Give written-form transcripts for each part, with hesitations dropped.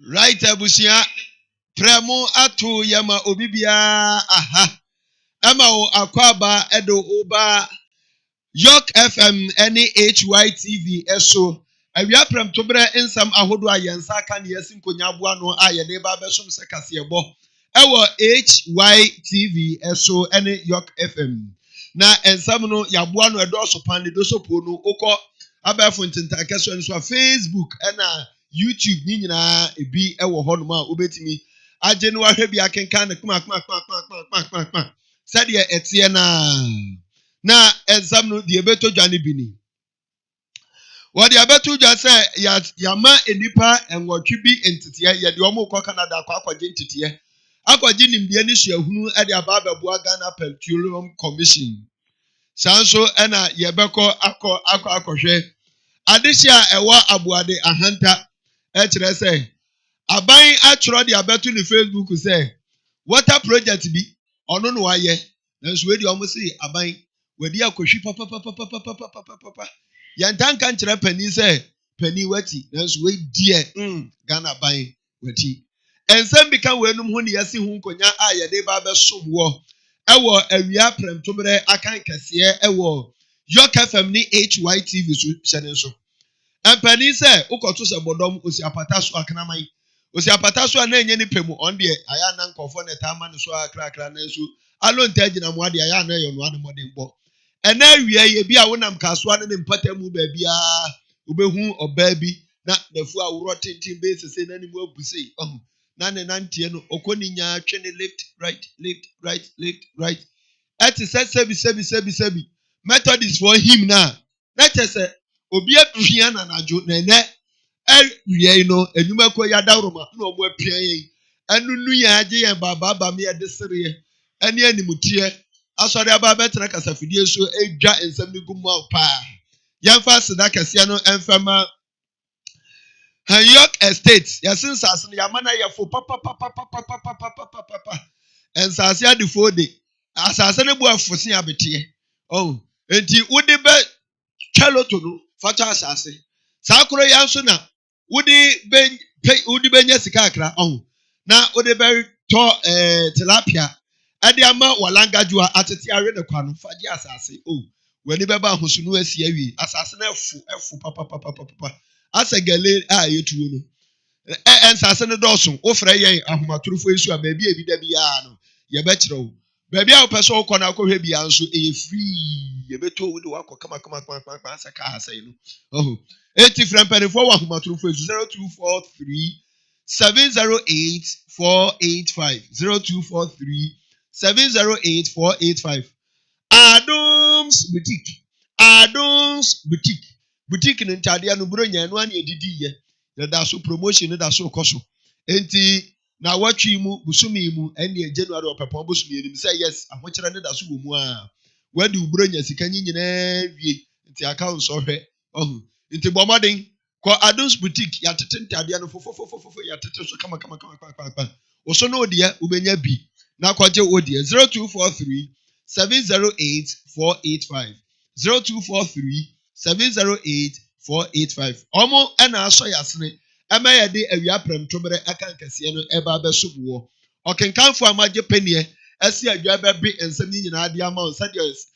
Right abusia premu atu yama obibia aha. Ama o akwaba edo oba York FM any HYTV eso. Awia prem to bre nsam ahodo ayensa ka ne yasin konyaboa no aye ne ba besom se kase ebo. Ewo HYTV eso any York FM. Na ensam no yaboa no edo so pan do so po no ukọ abafo ntinta keso nso Facebook na YouTube ni nyina ebi ewo ho no ma obetimi agye no ahwe bia kenkan ne kma said ye etie na exam no de beto dwane bini wo de beto dwa say ya enipa enwotwe bi entitiye ye de omo ko Canada akwaje entitiye akwaje nimde ni suahunu e de aba abeboa Ghana Petroleum Commission sanso na ye beko akohwe adehia ewo abuade ahanta e kire say aban atro de abeto ni Facebook say water project bi ono no waye nanso we de omo say aban wadi akohwi papa yantanka nkyere pani say pani wati nanso we die Ghana ban wati ensem bika wenum ho ne yasi hu nkonya a ye de ba besom wo ewo awia premtomre akan kase ewo York FM ni HYTV so channel so empani say ukoto se bodom osi apata so akanaman osi apata so na enye ni pemu on de aya na nkofo ne tama ne so akrakra na so alo ntagina mu ade aya na yono ade modem bo ena awia ye bi a wonam kasoa ne mpatamu ba bia obehu oba bi na dafu awro tintin be sese na ni mu abusei na ne nantie no okoni nya atwe ne left right ati sebi methodist for him na chese obi apia na najo na ne awia no enuma ko ya dawroma na omo apia yi anunu ya age ye baba me ye desere ene animutie asori aba betra kasafidie so edwa ensam ni gumu pa yamfa seda kase no enfama York Estate yasin sase no yamana yefo papa ensase adifo de asase ne bu afosin abete enti wudi be chaloto no facha asase sakoro yanso na wudi be nya sika akra na wudi be to tilapia ade ama walangajua atete are ne kwano faji asase wani beba ahosunu asi awie asase na efu papa asagale a yetuo no ensase ne doso ofre yen ahomatorofo isu a baabi ebi da bia no ye be kire wo baabi a opeso ukọ na akohwe bia nso free ye beto wo de wakọ kama asaka asai no eti frempenifo wa ahomatorofo isu 0243 708 485 0243 708-485. Adams Boutique no ntade no bronya no ane edidi ye. Da so promotion da so koso. Enti na watwi mu busumi mu ene January opepon busumi enim say yes ahokyere ne da so wo mu a. Wadi bronya sika nyina wie. Enti account so hwe. Enti bomoden ko Adams Boutique ya tete ntade no fofofofofo ya tete so kama. Oso no de ubenya bi. Na kwaje odie 0243 708 485 0243 708 485 omo na aso yasene ema ye de awia premtomre akan kase no eba besobuo okenkanfo amaje penie ase adwa bebe ensem nyina ade ama on sadios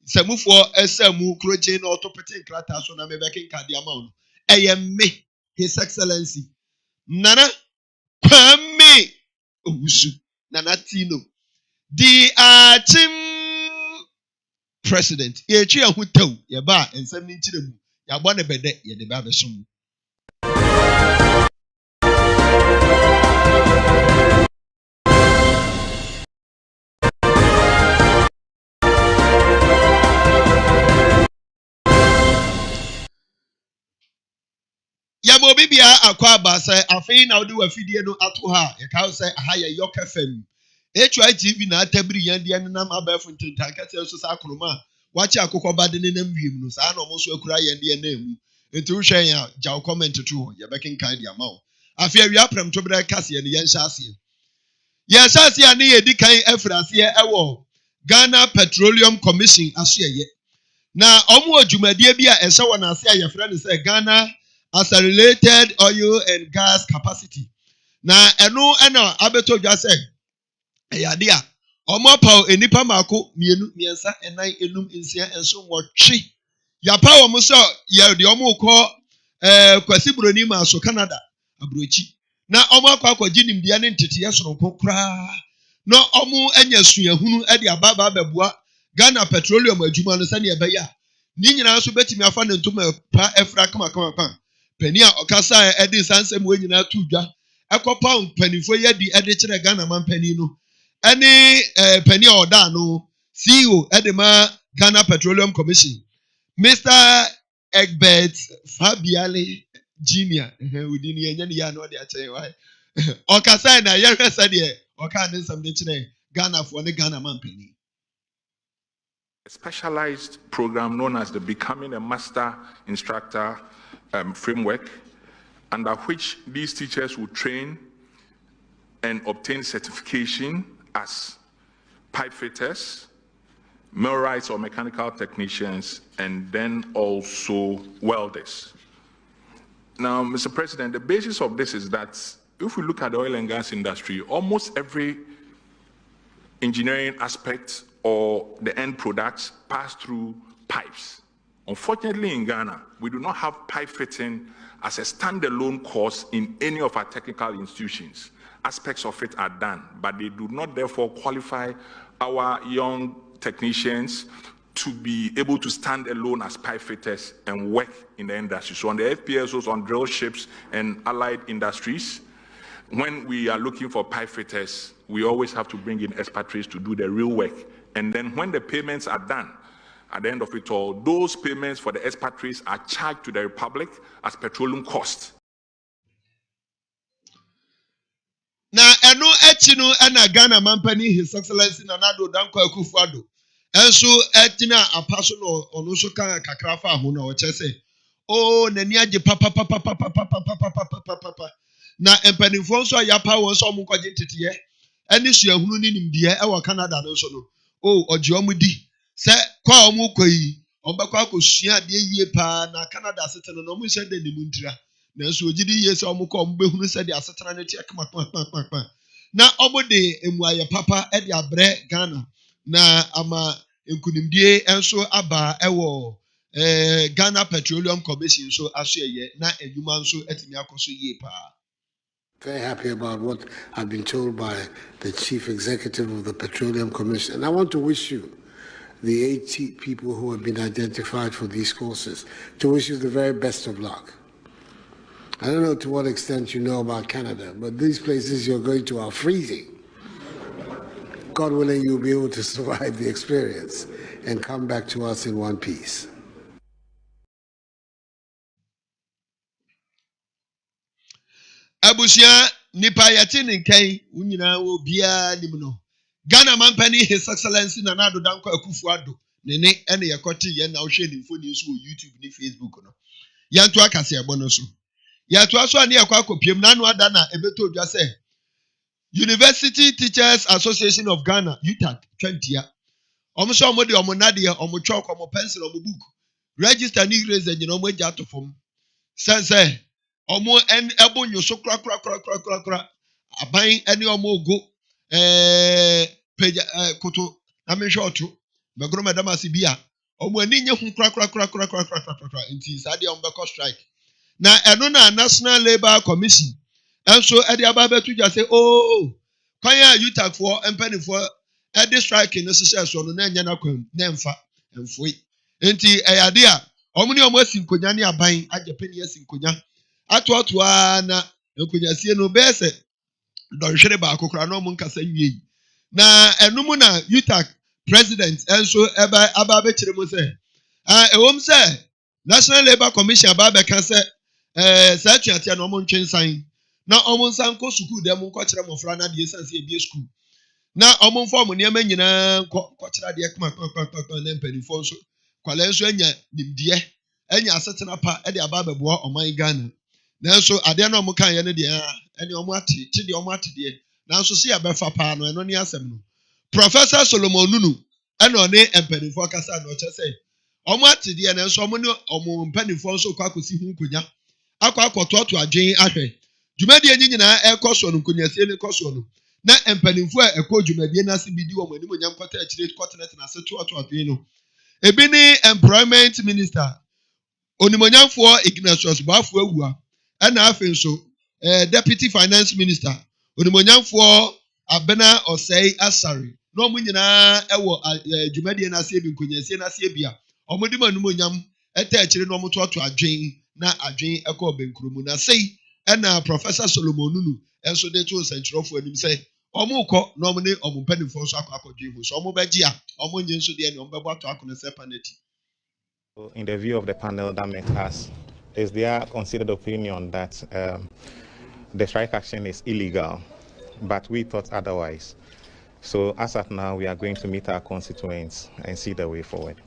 samufo esamu kroche na otopete nkrata so na mebekenka ade ama on eyemme his excellency nana kwame Owusu Nanatino the president echi ahutaw ye ba ensem ni ntiremu ya gbo ne bede ye de ba besom Yamo bibia akwa abasa afei na odi wafidie no ato ha ye ka say aha ye York FM HYTV na atabiri yande nenam abafo ntintan kase so sa akroma wachi akokọ bade nenam wiem no sa na omo so akura yande na emu enti wo hwen ya jaw comment to ye bekin kan dia mawo afei awia prem to bre kase ye ne yen hyase ani ye di kan afrase ye ewo Ghana Petroleum Commission aso ye na omo adwumadie bi a ehye wona ase a ye fra ne say Ghana as a related oil and gas capacity. Na eno ena abeto dwa se eyade a omo paw enipa mako mienu miensa enan enum nsia enso nwotwe yapa wo mo so ye de omo ko kwasi broni ma so Canada abrochi na omo akwaji nimdia ne ntete yesoronko kra no omo anya suahunu e de ababa babua Ghana Petroleum adwuma no sane ebeya ni nyina so betimi afa ne ntoma pa efra kama pani a okasa e de sansem we nyina tu dwa ekopa mpanifo ye di e de kire Ghana man pani no any pani a oda no CEO edema Ghana Petroleum Commission Mr. Egbert Fabiale Jr. Within the enemy ya no dey tell why okasa na ye hwesa de oka ne nsam de kire Ghana for the Ghana man pani. A specialized program known as the Becoming a Master Instructor framework, under which these teachers will train and obtain certification as pipe fitters, millwrights or mechanical technicians, and then also welders. Now, Mr. President, the basis of this is that if we look at the oil and gas industry, almost every engineering aspect or the end products pass through pipes. Unfortunately, in Ghana, we do not have pipe fitting as a standalone course in any of our technical institutions. Aspects of it are done, but they do not therefore qualify our young technicians to be able to stand alone as pipe fitters and work in the industry. So on the FPSOs, on drill ships and allied industries, when we are looking for pipe fitters, we always have to bring in expatriates to do the real work. And then when the payments are done, at the end of it all, those payments for the expatriates are charged to the Republic as petroleum cost. Na eno etinu ana Ghana mampani His Excellency Nana-Addo Dankwa Akufo-Addo enso etina apaso no ono so kan kakrafa ho na o chese o nani age papa na empanifo nso ayapa won so mo kwaje ntete eni suahunu ni nimdie e wo Canada no so no o oje omudi se kwa omo koyi ombekwa akosua de yie pa na Canada seteno no mo se de ni muntira na nso ogidi yie se omo ko ombehunu se de asetena ne tie kama na omo de emuaye papa e de abre Ghana na ama enkunimdie enso aba ewo Ghana Petroleum Commission so asoye na adwuma nso etimi akoso yie pa. Very happy about what I've been told by the Chief Executive of the Petroleum Commission. And I want to wish you, the 80 people who have been identified for these courses, to wish you the very best of luck. I don't know to what extent you know about Canada, but these places you're going to are freezing. God willing, you'll be able to survive the experience and come back to us in one piece. Abusia nipa yatini nkai unyina obia nimno Ghana mampani His Excellency Nana-Addo Dankwa Akufo-Addo nene ene yakoti ye na ohwe ni phone so YouTube ni Facebook no yanto akase ebo no so yato aso ani yakwa akopiem na anu ada na ebeto odwa se University Teachers Association of Ghana UTAG 20 ya omo so omo de omo nade omo chalk omo pencil omo book register ni eraser nyina omo agya to fom sense omo en ebo nyoso kra aban ene omo ogo page koto na me shorto begro madam asibia omo ani nye hu kra nti sade omo be strike na eno na National Labour Commission enso ede ababetu dwa say oh kwanya UTAG for empanifo ede strike no so no na nya na kwam na mfa mfoi nti eyade a omo ni omo asinkonya ne aban agepeni asinkonya atoto na nkonyasie no bese dɔhwere ba akokora no mo nkasa nwie na enum na UTAG president enso aba be kire mo se ewom se National Labour Commission aba be ka se sa tuatia no mo ntwensan na omo nsan ko school dem nko kire mo fra na de sanse ebie school na omo form ne ma nyina nko kire de kama na mpanifo nso kwala nso anya nimdie anya asetena pa e de aba beboa oman Ghana na nso ade na omo kan ye ne de ene omo ate ti de omo ate de na nso se ya befa pa no eno ne asem no Professor Solomon Nunu ene one empanifo kasa no che se omo ate de na nso omo ne omo empanifo nso kwa kosi hu nkonya akwakoto adwen ahwe dwumadie nyi nyina ekoso no nkonyasie ne koso no na empanimfo a eko dwumadie na se bidi wo mani mo nyam kwata akire continent na se to adwen no ebi ni employment minister onimonyamfo Ignatius Bafo awua na afen so deputy finance minister onimonyamfo Abena Osei Asare no mu nyina ewo dwumadie na se bi nkonyasie na se bia omudi manumonyam eta akire no mototo adwen na adwen eko benkromu na sei na Professor Solomon Nunu enso de to sentrofo anim sei omukọ na omne omumpanifo so akwadwen ho so omubegi a omonye nso de ne ombebo ato akone sepaneti. In the view of the panel that met us, is their considered opinion that the strike action is illegal, but we thought otherwise. So as at now, we are going to meet our constituents and see the way forward.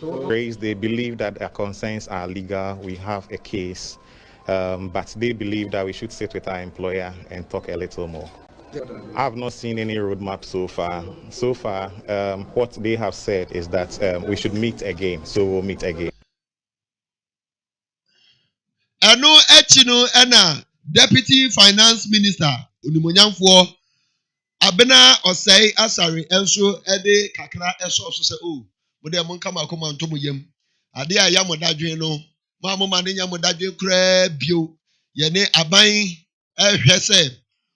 They believe that their concerns are legal. We have a case, but they believe that we should sit with our employer and talk a little more. I have not seen any roadmap so far. So far, what they have said is that we should meet again. So we'll meet again. Anu echino ena Deputy Finance Minister Onimonyamfo Abena Osei Asare enso ede kakra eso so se o mo de mon kama akoma ntomo yam ade a yamodadwen no ma mo ma ne yamodadwen kra bio ye ne aban ehwe se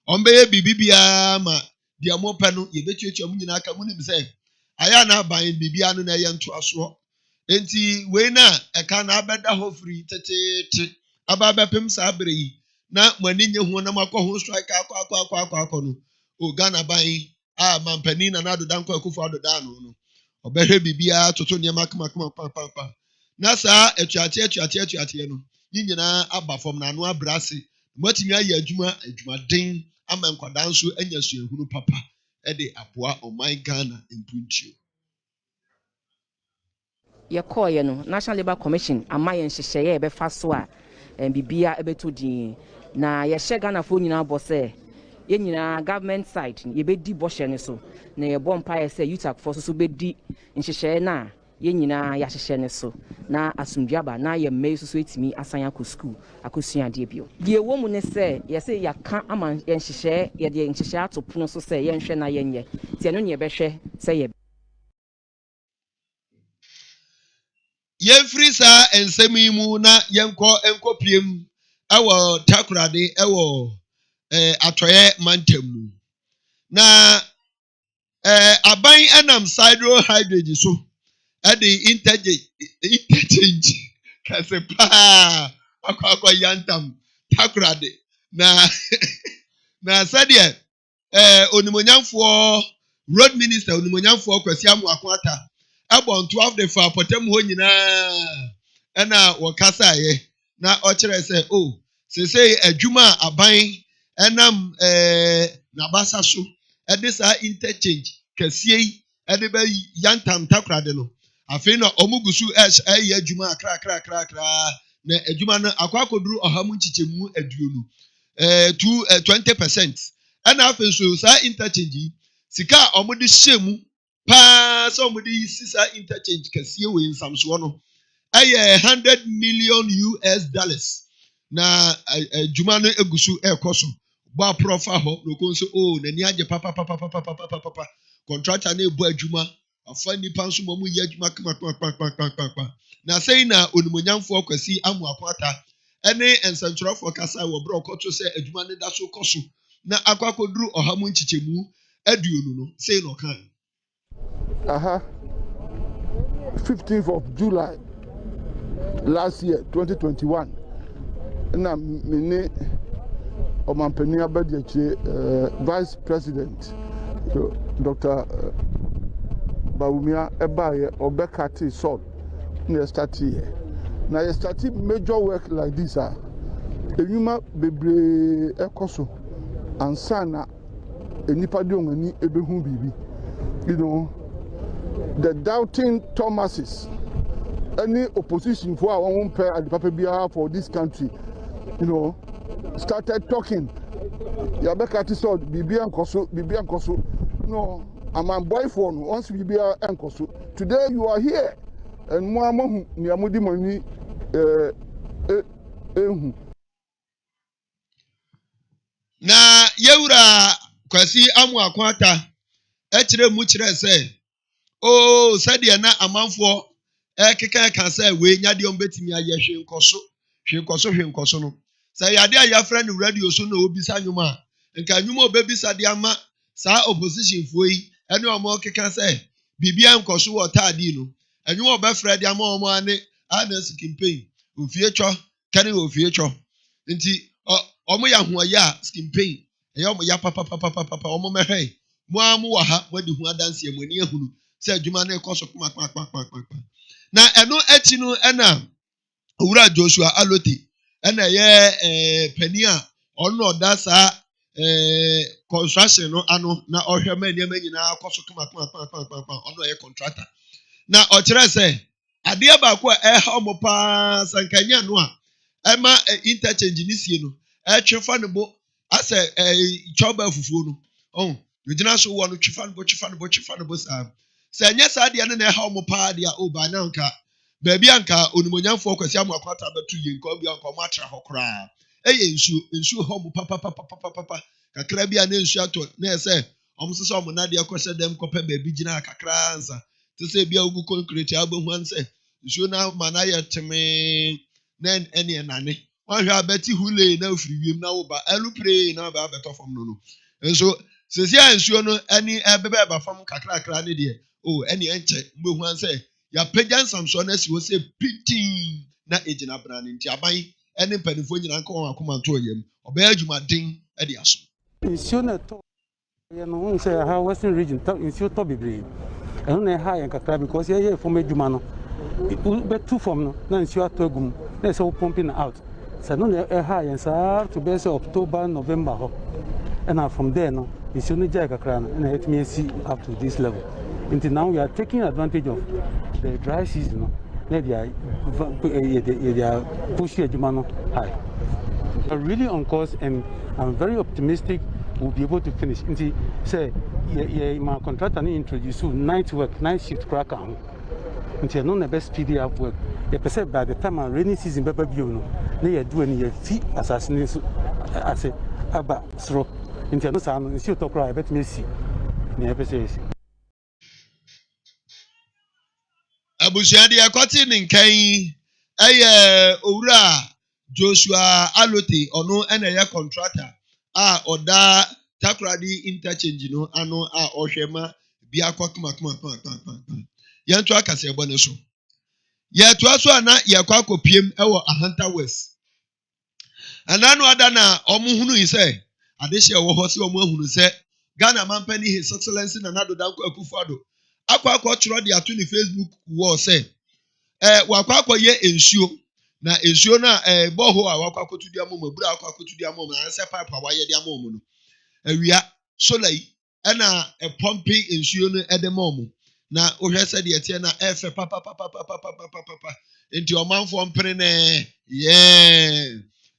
ombe bibibia ma dia mo pe no ye betuatua mu nyina aka mu nim se aya na aban bibia no na ye nto aso enti we na eka na abeda ho free tete aba bepem sa abre yi na mani nye ho na makọ ho strike akọ no o Ghana ban a mampani na do dan kwa akufo adoda no obehwe bibia toto ne makama pa na sa atuate no nyina aba fom na no abrase matimi aye adwuma den ama nkwada nso anya so ehunu papa e de aboa oman Ghana mpuntio ye koye no National Labour Commission ama ye nhyehyeye ebe fa so a bibia ebeto din na ye hye Ghana fo nyina bose ye nyina government side ye be di boshe ne so na ye bompa ye se UTAC for so be di nhyehyeye na ye nyina ya hyehyeye ne so na asumdwaba na ye mmei so etimi asan akọ school akosua de bio die wo mu ne se ye se ya ka ama ye nhyehyeye ye de nhyehyeye atopono so se ye nhwe na ye nye tie no ne ye behwe se ye yefri sa ensemi mu na yenko piem awo takurade awo atoye mantem na aban enam sidro hydrogen so ade interchange kasepa akwa yantam takurade na sadia onimonyamfo road minister onimonyamfo Kwasi Amoakwata abon 12 de fa potem ho nyina na wakasa ye na o kire se o sesei adwuma aban enam na basa so ede sa interchange kasie ede ba yantam takrade no afi na omugusu ayi adwuma kra na adwuma no akwakoduru ohamu nchichemu aduonu 20% ana afi so sa interchange sika omudi hyemu pa so omudi sisa interchange kasie we nsamso no aye $100 million na adwuma no egusu ekoso ba profa ho no konso nani age papa contractor na ebu adwuma afa nipa nso mo yi adwuma kpa na sei na onimonyamfo Kwasi Amoakwata ene ensentwerofo kasa wo bro koto se adwuma ne da so koso na akwakoduru ohamu nchichemu aduonu no sei no kan 15th of July last year 2021 na mene omampani abadiache vice president Dr. Bawumia ebaye obekati sod na start here na you start major work like this enyuma bebre ekoso ansana enipa de onani ebehu bibi you know the doubting Thomases any opposition for our own pair at the Papa for this country, you know, started talking. Yabekati said, Bibian Koso, no, I'm a boyfriend, once Bibia and Koso. Today you are here, and Muamu Niamudi Moni ehu na yewura kwasi amu akwata ekire mu kire se o sadia na amanfo ekeka ka se we nyade on betimi aye hwenkoso no say yade aya friend radio so na obisa nwuma nka nwuma obebisa de ama sa opposition foi ene omo keka se bibia nkoso wotade no nwuma obefra de ama omo ane anas campaign ofie cho kane ofie cho nti omo ya hoya campaign eyo omo ya papa omo mehwe mo amu wa ha wadi hu adanse amani ahunu se adwuma na ekoso kpa na eno echi no ena owura Joshua Alote ena ye pania ono odasa construction no ano na ohwe mani nyina akoso kpa ono ye contractor na okire se ade ba ko ha omopa sankanya no a ema interchange ni sie no twefa ne bo ase choba fufuo no oh yegyina so wo no twefa ne bo sa se nya sa de ne ha omopa de a oba na nka baabi anka onimonyamfo kwasi amakwata batu ye nka obi anka omatra hokra eye nsu ho mo papa kakra bia na nsu ato na ese omsese omna de akwese dem kopa baabi gina kakra ansa te se bia ugu concrete abahu anse nsu na mana ye teme na ene enane wahwe abeti hule na ofiri wiem na wo ba alupre na ba beto fam no nso sesia nsu no ani ebebe ba fam kakra ne de o ene enche mbehu anse ya pagan samson na si wo se pitin na ejina brane nti aban ene mpanifo nyina nka won akoma to yem oba adwuma den e de aso nsuo na to ye no won say ha western region nsuo to bebre eno na ha yan kakra because ye form adwuma no be two form no na nsuo ato agum na say pumping out so no na ha yan sa to be say October November ho and from there no nsuo no jai kakra na it me see up to this level until now we are taking advantage of the dry season no they are pushing adwuma no high. We're really on course and I'm very optimistic we'll be able to finish. Until say my contractor introduce night shift crack on. Until no best speedy up work. They perceive by the time our rainy season paper view no they do any fee assassination as a aba sro. Until no sound and talk right bet me see. Never says. Abusiade akoti ninkan owura Joshua Alote ono ena ye contractor a oda Takoradi interchange no ano a ohwema bia akokma yanto akase ebo ne so ye to aso ana ye kwa akopiem ewo Ahanta West anano ada na omuhunu yi se adehye wo ho se omuhunu se Ghana Mampani His Excellency na nado danko Akufo-Addo akwa chiro de ato ni Facebook wall say wakwa akoye ensuo na ensuo na boho a wakwa akotu dia mom abura akwa akotu dia mom na se pipe a waye dia mom no awia solar yi na pumping ensuo no ede mom na ohwe se de tie na efe papa enti omanfo mpere ne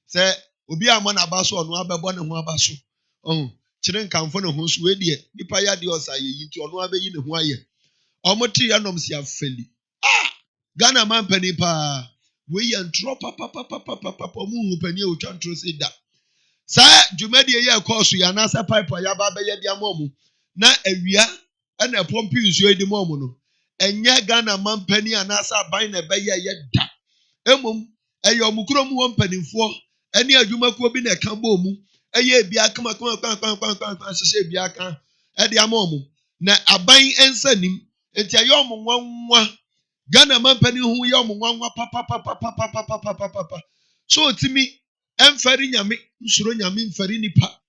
se obi amọ na abaso ono abebo ne ho abaso kire nkamfo ne ho so we de nipa ya de osaye yi nti ono abeyi ne ho aye omoti yanom si afeli Ghana Mampani pa we yantro papa mu pani o twantro se da sa dwumadi ye course ya na sa pipe ya ba be ye dia mom na awia na pompi nsuo di mom no enya Ghana Mampani anasa ban na be ye da emom eyo omukuro mu wompanimfo ene adwumakuo bi na ka bo mu eye bia kama sese bia ka e dia mom na aban ensanim enti ayo omwanwa Ghana Mampani hu ye omwanwa papa so timi emfari nyame nsuro nyame mfari nipa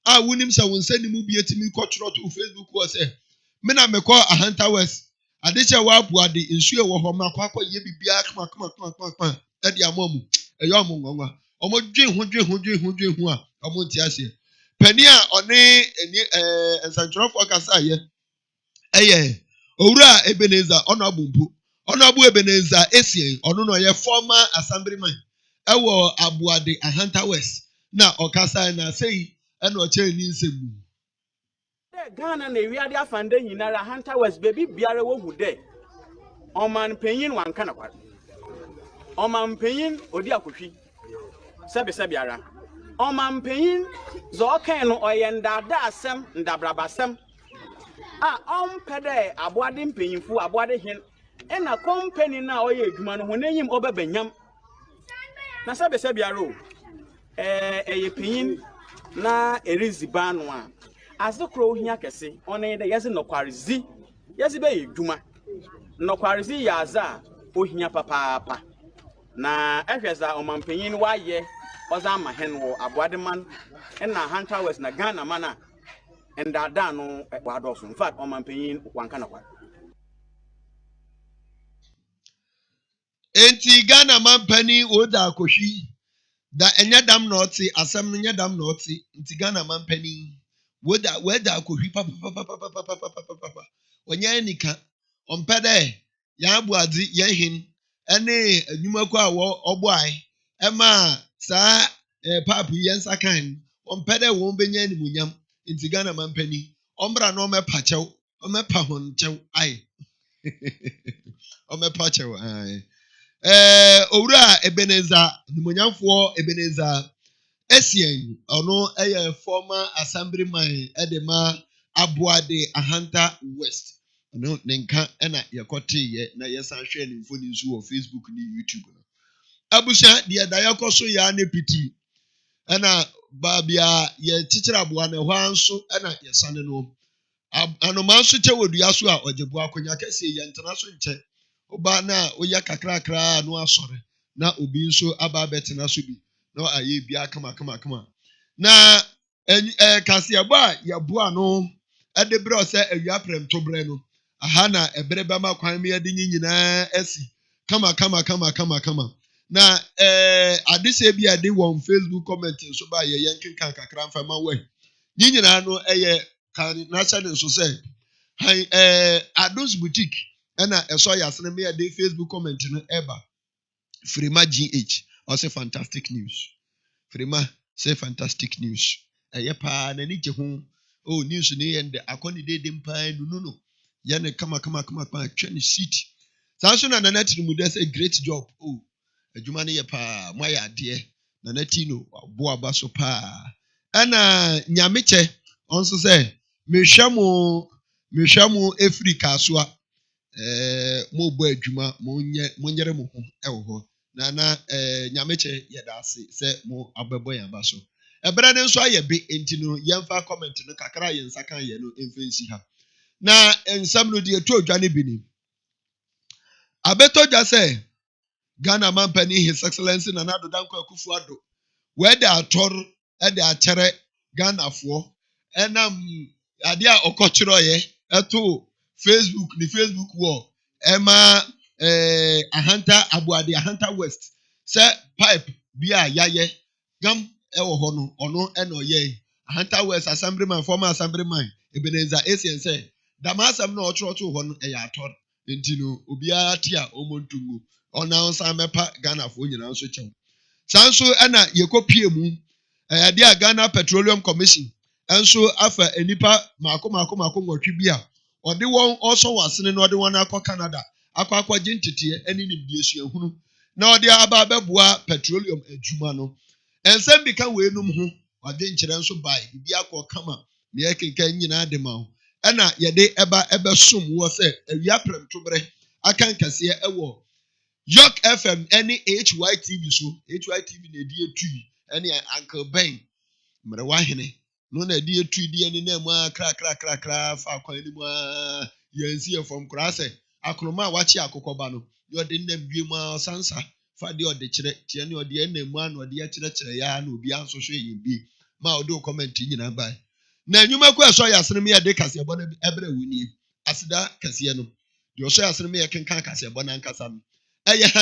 a wonim sa wonsani mu bi etimi kotro to Facebook wo se me na mekọ Ahanta West adeche wa abu ade nsuo wo ho makwa ye bibia kama e dia mom eyo omwanwa omo dwe hu a omo nti ase pani a one ensantrofo kasa ye eye owura Ebeneza ono abumpu ono abu Ebeneza esien ono no ye former assemblyman ewo abuade Ahanta West na okasa na sei ena oche ni nsemu Ghana na wiade afande nyinara Ahanta West baby biare wo hu de oman panyin wanka na kwad oman panyin odi akohwi sebiara omampanyin zo kan no oyendada asem ndabrabasem ompede aboade mpanyinfu aboade hin ena company na oye adwuma no honanyim obebenyam na sebiara o eye panyin na eriziba no a azekro ohia kese one de yesi nokwarezi yesi be adwuma nokwarezi yaza ohia papa na ehweza omampanyin waye oza mahen wo aboademan na Hunter West na Ghana mana ndada no wadoso in fact omampanyin wankana kwa enti Ghana mampani oda akohwi da enyadam na oti asem no nyadam na oti enti Ghana mampani weda akohwi papa onya nika ompede ya abuade ya hin ene adwumako a wo oboai ema sa papu yensa kan ompede wo benya ni munyam enti Ghana mampani ombra no mepa chew omepa hon chew ai omepa chew ai owura Ebeneza nimonyamfo Ebeneza Esien ono eye former assemblyman edema Abuade Ahanta West no nenka ena yakote ye na yesan hwe ni mfoni nso wo Facebook ni YouTube no abusha de da yakoso ya ne piti ena babia ye chichira aboa na hwa nso ena yesane no anoma nso che wodua so a ojebu akonya kese ye ntena so nche oba na oya kakrakra no asore na obi nso aba betena so bi na aye bia kama na kase aba ya boa no edebre o se awia prem to bre no aha na ebere bema kwan me ade nyina asi kama na adise bi ade won Facebook comment so ba ye yenkenkan kakra mfa ma we nyina no kan na channel so se han Ados boutique ena eso yasene me ade Facebook comment no eba Frima GH or say fantastic news Frima say fantastic news pa na ni je ho oh news ni yende akoni de mpa no yene kama twani seat sanso na net mu dey say great job oh adwuma ne ye pa moya ade na natino bo aba so pa ana nyameche onso say mehwamu Africa so a mo bo adwuma mo nyere mo ho ewo ho na nyameche yeda ase se mo abebo yan ba so ebere ne nso aye be entino yemfa comment no kakra ye nsa kan ye no emfensi ha na ensam no de etu odwa ne bini abeto dwa se Ghana mampani His Excellency Nana Addo Dankwa Akufo-Addo where ator e de achere Ghana fo enam ade a okochiro ye eto Facebook wall ema Ahanta Abuade Ahanta West say pipe bia yaye gam ewo ho no ono eno ye Ahanta West assemblyman former assemblyman Ebeneza Esien say damasam na otroto ho no ator entino obia tia omontungu ona onsa mepa Ghana fo nyina nso chew sanso na yekopie mu ade a Ghana Petroleum Commission enso afa enipa mako nwotwe bia ode won also wasene no ode won akọ Canada akọ gentete eni nimdie suahunu na ode aba beboa petroleum adwuma no ensem bika weenum ho ode nkyere nso bai bibia akọ kama me yekenka nyina de ma ho na yede eba som wo se awia prem to bre akan kase ewo York FM any HYTV so HYTV na die tui any Uncle Ben mre wahene no na die tui die ni na mu kra fa kwan ni mu yansi from krase akroma wachi akokoba no yo de nam bie mu sansa fa de ode kire tie ne ode na mu an ode kire ya na obi anso hwe ye bi ma ode comment nyina bai na nyuma ko eso yasene me de kase ebo na ebre wuni asida kase no de oso yasene me kenkan kase ebo na nkasa no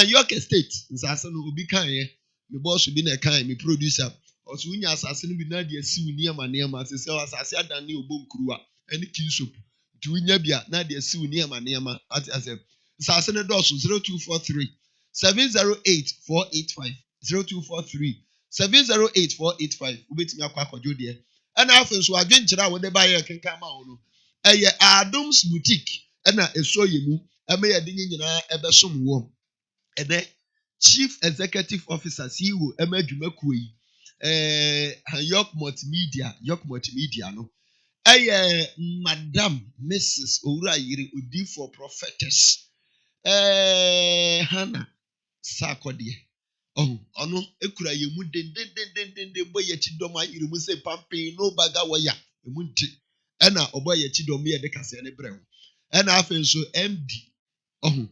York State nsase no obi kan ye me boss bi na kan me producer oso unya asase no bi na de asi uni ama se asase adan ne obomkruwa eni kinsop ti unya bia na de asi uni ama ase nsase no dos 0243 708 485 0243 708 485 ubetimi akwakojo de ana afen so adwenkyere a wode ba ye kenkan ma wo no Adoms boutique na eso yemu eme ye de nyina ebesom wo ede Chief Executive Officer CEO Emma Jumakui, York Multimedia no. Madam Mrs. Urayiri Udi for Prophetess. Hannah Sarkodie. Oh, ono ekura yemu den boy yechidom ayiri mu se pampe no baga waya emunti ena oboy yechidom ye de kase ne brew ena afen so MD oh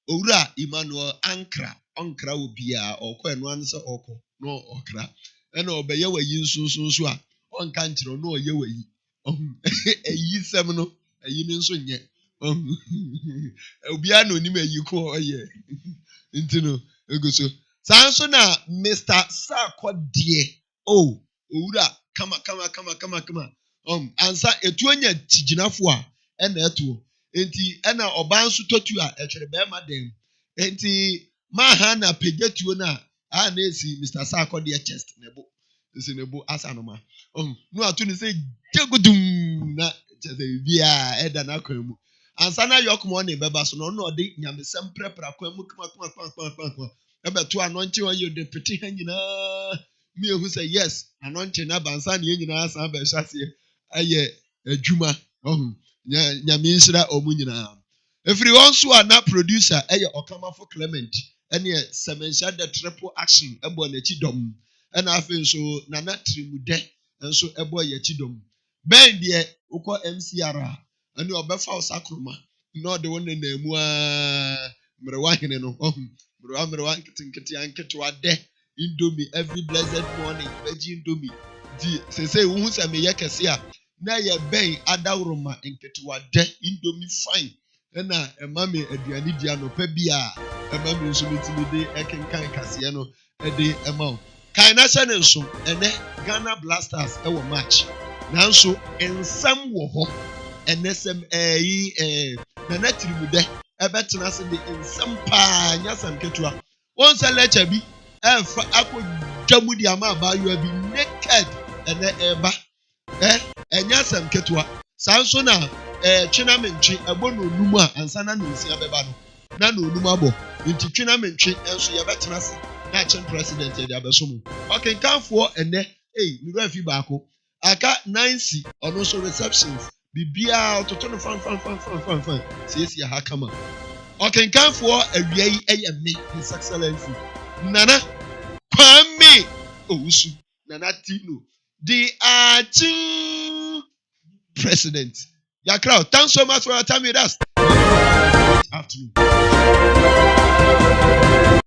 owura Emmanuel Ankra obia okọ enu anse okọ no okra ena obeye wayi nsunsun a onka nkyero no oye wayi oh eyi sem no eyi ne nso nye oh obia no nim eyi ko oye ntino egoso sanso na Mr. Sarkodie oh owura kama ansa etu onya tiginafo a ena eto enti ena oba nso totu a etwere be ma dem enti ma ha na pegetuo na a na esi Mr. Sarkodie chest nebo esi nebo asanoma oh no atu ni say jegudum na chese bia eda na kwamu ansa na yok mo na beba so no odi nyamesem prepra kwamu kama ebeto anointing on you the petit nyina me who say yes anointing na bansa na nyina san be hwase aye adwuma nyame nsira omu nyina every one so na producer aye Okamafo Clement ene semensha the triple action ebo na chi dom ena afen so Nana Trimude enso ebo ya chi dom ben de ukọ MCR ene obefa osakroma no de won na emu a mrewa hene no mrewa nkiti anketwa de Indomie every blessed morning veggie Indomie di say wo hu se me yekese a na ye ben adawroma nketwa de Indomie fine ena emame aduani dia no pa bia emame nso metimi de ekenkan kase no ede ema kan na se ne nso ene Ghana Blasters ewo match nanso ensam wo ho enesem Nana Trimude ebetena se de ensam pa nyasam ketwa won se lecture bi efa akwadwamudi ama ba you be naked ene eba enyasam ketwa sanso na twinamentwe ebo no onum a ansana no nsi abeba no na no onum abo nti twinamentwe enso ye betena se na chen president ye abeso mu okenkanfo ene mi do afi baako aka Nancy ono so receptions bibia ototo no fan sesi ha kama okenkanfo awia yi eye me his excellency Nana Kwame Owusu Nana Tino the acting president. Yeah, crowd. Thanks so much for your time with us. Afternoon.